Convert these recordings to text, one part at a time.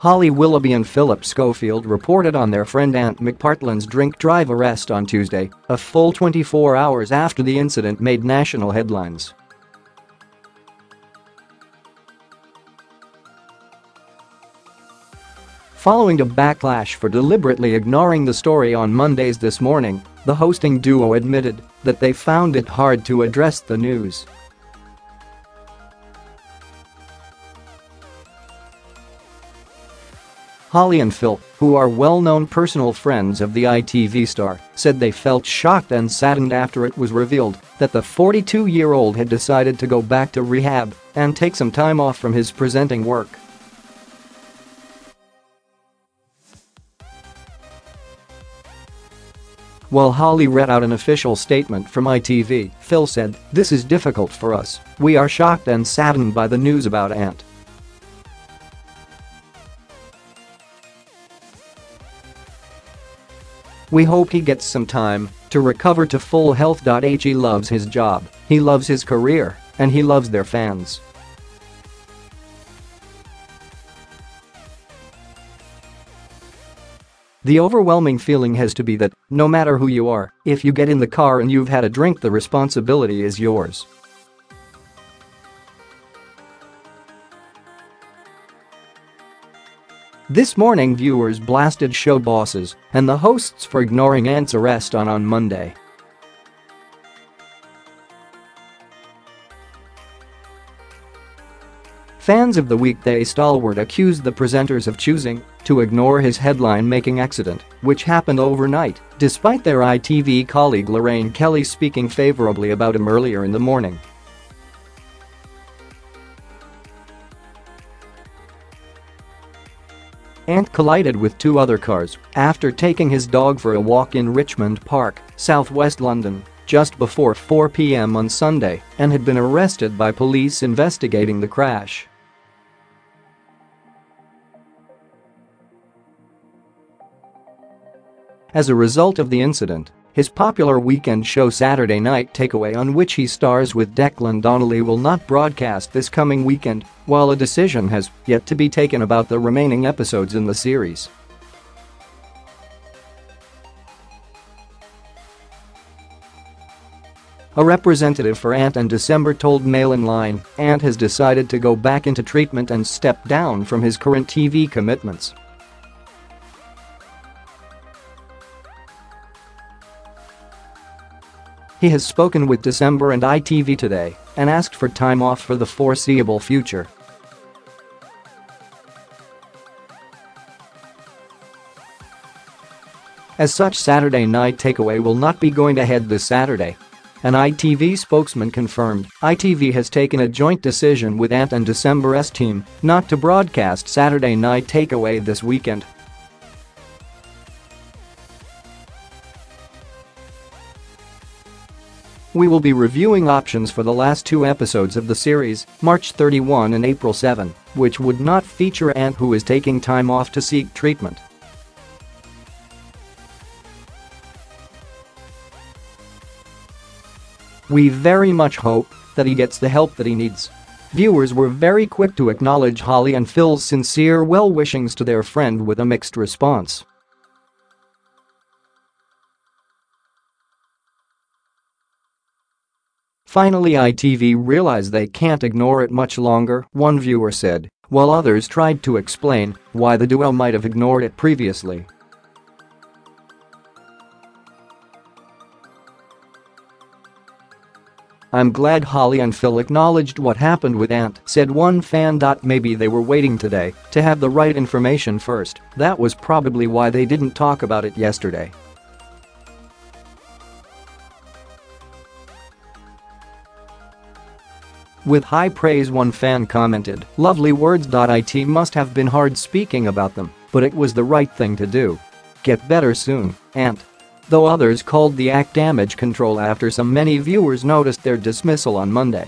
Holly Willoughby and Philip Schofield reported on their friend Ant McPartlin's drink-drive arrest on Tuesday, a full 24 hours after the incident made national headlines. Following a backlash for deliberately ignoring the story on Mondays this morning, the hosting duo admitted that they found it hard to address the news. Holly and Phil, who are well-known personal friends of the ITV star, said they felt shocked and saddened after it was revealed that the 42-year-old had decided to go back to rehab and take some time off from his presenting work. While Holly read out an official statement from ITV, Phil said, "This is difficult for us. We are shocked and saddened by the news about Ant. We hope he gets some time to recover to full health.He. He loves his job, he loves his career, and he loves their fans." The overwhelming feeling has to be that, no matter who you are, if you get in the car and you've had a drink, the responsibility is yours. This morning viewers blasted show bosses and the hosts for ignoring Ant's arrest on Monday. Fans of the weekday stalwart accused the presenters of choosing to ignore his headline-making accident, which happened overnight, despite their ITV colleague Lorraine Kelly speaking favourably about him earlier in the morning. Ant collided with two other cars after taking his dog for a walk in Richmond Park, southwest London, just before 4 p.m. on Sunday and had been arrested by police investigating the crash. As a result of the incident, his popular weekend show Saturday Night Takeaway, on which he stars with Declan Donnelly, will not broadcast this coming weekend, while a decision has yet to be taken about the remaining episodes in the series. A representative for Ant and December told MailOnline Ant has decided to go back into treatment and step down from his current TV commitments. He has spoken with December and ITV today and asked for time off for the foreseeable future. As such, Saturday Night Takeaway will not be going ahead this Saturday. An ITV spokesman confirmed ITV has taken a joint decision with Ant and December's team not to broadcast Saturday Night Takeaway this weekend. We will be reviewing options for the last two episodes of the series, March 31 and April 7, which would not feature Ant, who is taking time off to seek treatment. We very much hope that he gets the help that he needs. Viewers were very quick to acknowledge Holly and Phil's sincere well-wishings to their friend with a mixed response. Finally, ITV realized they can't ignore it much longer, one viewer said, while others tried to explain why the duo might have ignored it previously. "I'm glad Holly and Phil acknowledged what happened with Ant," said one fan. "Maybe they were waiting today to have the right information first. That was probably why they didn't talk about it yesterday." With high praise, one fan commented, "Lovely words.It must have been hard speaking about them, but it was the right thing to do. Get better soon, Ant." Though others called the act damage control after many viewers noticed their dismissal on Monday.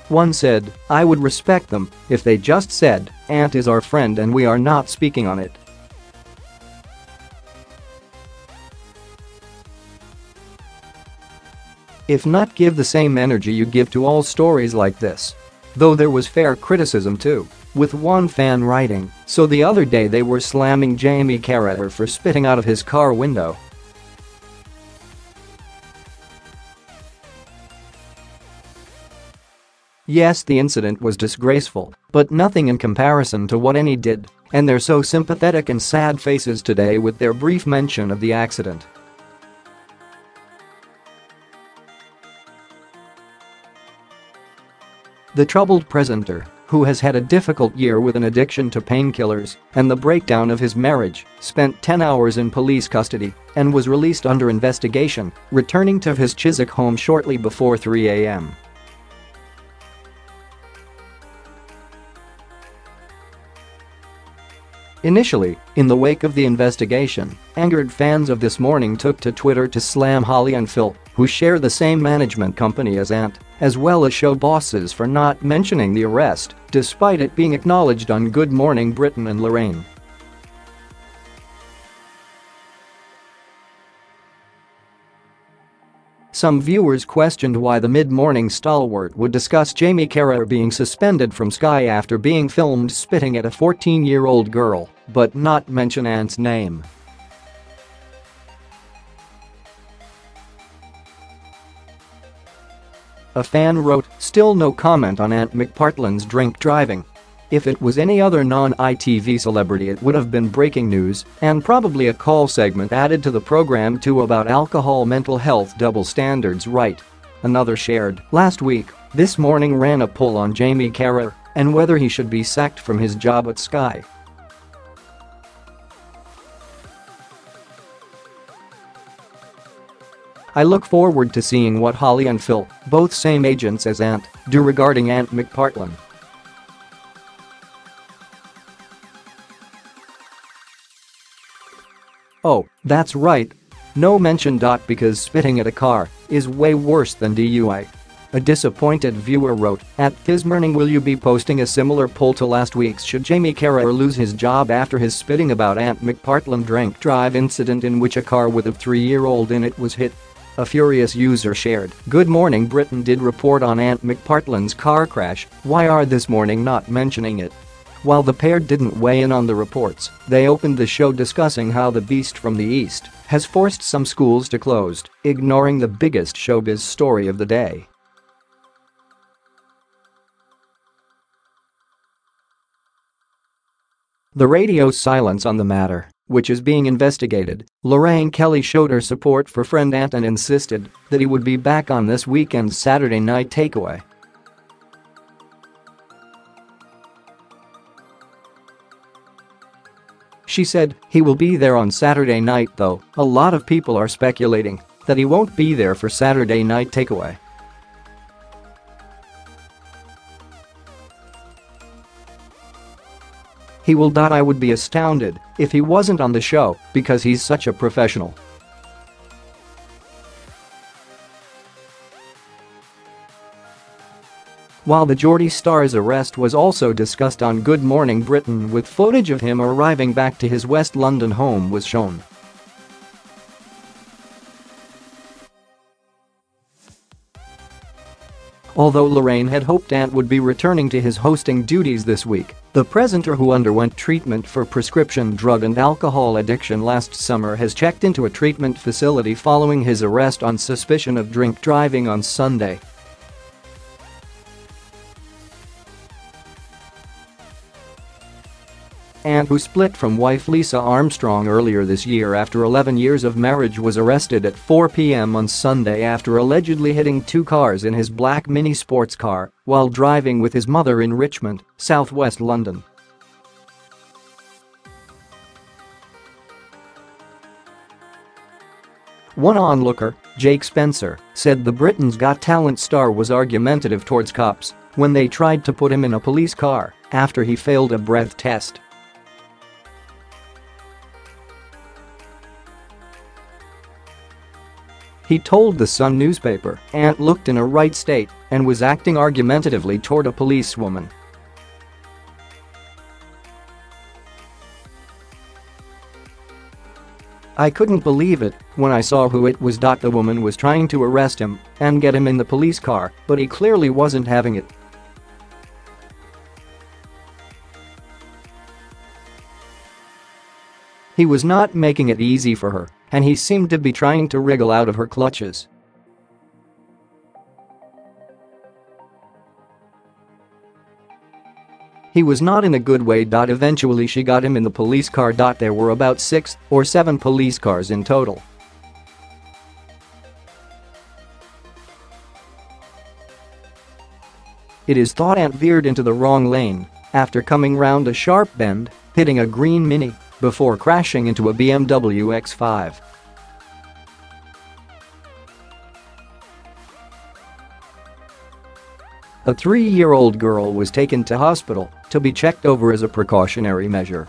One said, "I would respect them if they just said, 'Ant is our friend and we are not speaking on it.'" If not, give the same energy you give to all stories like this. Though there was fair criticism too, with one fan writing, "So the other day they were slamming Jamie Carragher for spitting out of his car window." Yes, the incident was disgraceful, but nothing in comparison to what Annie did, and they're so sympathetic and sad faces today with their brief mention of the accident. The troubled presenter, who has had a difficult year with an addiction to painkillers and the breakdown of his marriage, spent 10 hours in police custody and was released under investigation, returning to his Chiswick home shortly before 3 a.m. Initially, in the wake of the investigation, angered fans of This Morning took to Twitter to slam Holly and Phil, who share the same management company as Ant, as well as show bosses for not mentioning the arrest, despite it being acknowledged on Good Morning Britain and Lorraine. Some viewers questioned why the mid-morning stalwart would discuss Jamie Carragher being suspended from Sky after being filmed spitting at a 14-year-old girl, but not mention Ant's name. A fan wrote, "Still no comment on Ant McPartlin's drink driving. If it was any other non-ITV celebrity it would have been breaking news and probably a call segment added to the program too about alcohol mental health double standards, right?" Another shared, "Last week, This Morning ran a poll on Jamie Carragher and whether he should be sacked from his job at Sky. I look forward to seeing what Holly and Phil, both same agents as Ant, do regarding Ant McPartlin." Oh, that's right. No mention. Because spitting at a car is way worse than DUI. A disappointed viewer wrote, "At this morning will you be posting a similar poll to last week's? Should Jamie Carragher lose his job after his spitting about Ant McPartlin drink drive incident in which a car with a 3-year-old in it was hit?" A furious user shared, "Good Morning Britain did report on Ant McPartlin's car crash, why are This Morning not mentioning it?" While the pair didn't weigh in on the reports, they opened the show discussing how the beast from the East has forced some schools to close, ignoring the biggest showbiz story of the day. The radio's silence on the matter, which is being investigated, Lorraine Kelly showed her support for friend Ant and insisted that he would be back on this weekend's Saturday Night Takeaway. She said, "He will be there on Saturday night though, a lot of people are speculating that he won't be there for Saturday Night Takeaway." "He will. I would be astounded if he wasn't on the show because he's such a professional." While the Geordie star's arrest was also discussed on Good Morning Britain, with footage of him arriving back to his West London home was shown. Although Lorraine had hoped Ant would be returning to his hosting duties this week, the presenter, who underwent treatment for prescription drug and alcohol addiction last summer, has checked into a treatment facility following his arrest on suspicion of drink driving on Sunday. Ant, who split from wife Lisa Armstrong earlier this year after 11 years of marriage, was arrested at 4 p.m. on Sunday after allegedly hitting 2 cars in his black mini sports car while driving with his mother in Richmond, southwest London. One onlooker, Jake Spencer, said the Britain's Got Talent star was argumentative towards cops when they tried to put him in a police car after he failed a breath test. He told the Sun newspaper, "Ant looked in a right state and was acting argumentatively toward a policewoman." I couldn't believe it when I saw who it was. The woman was trying to arrest him and get him in the police car, but he clearly wasn't having it. He was not making it easy for her, and he seemed to be trying to wriggle out of her clutches. He was not in a good way. Eventually she got him in the police car. There were about 6 or 7 police cars in total. It is thought Ant veered into the wrong lane after coming round a sharp bend, hitting a green Mini before crashing into a BMW X5. A 3-year-old girl was taken to hospital to be checked over as a precautionary measure.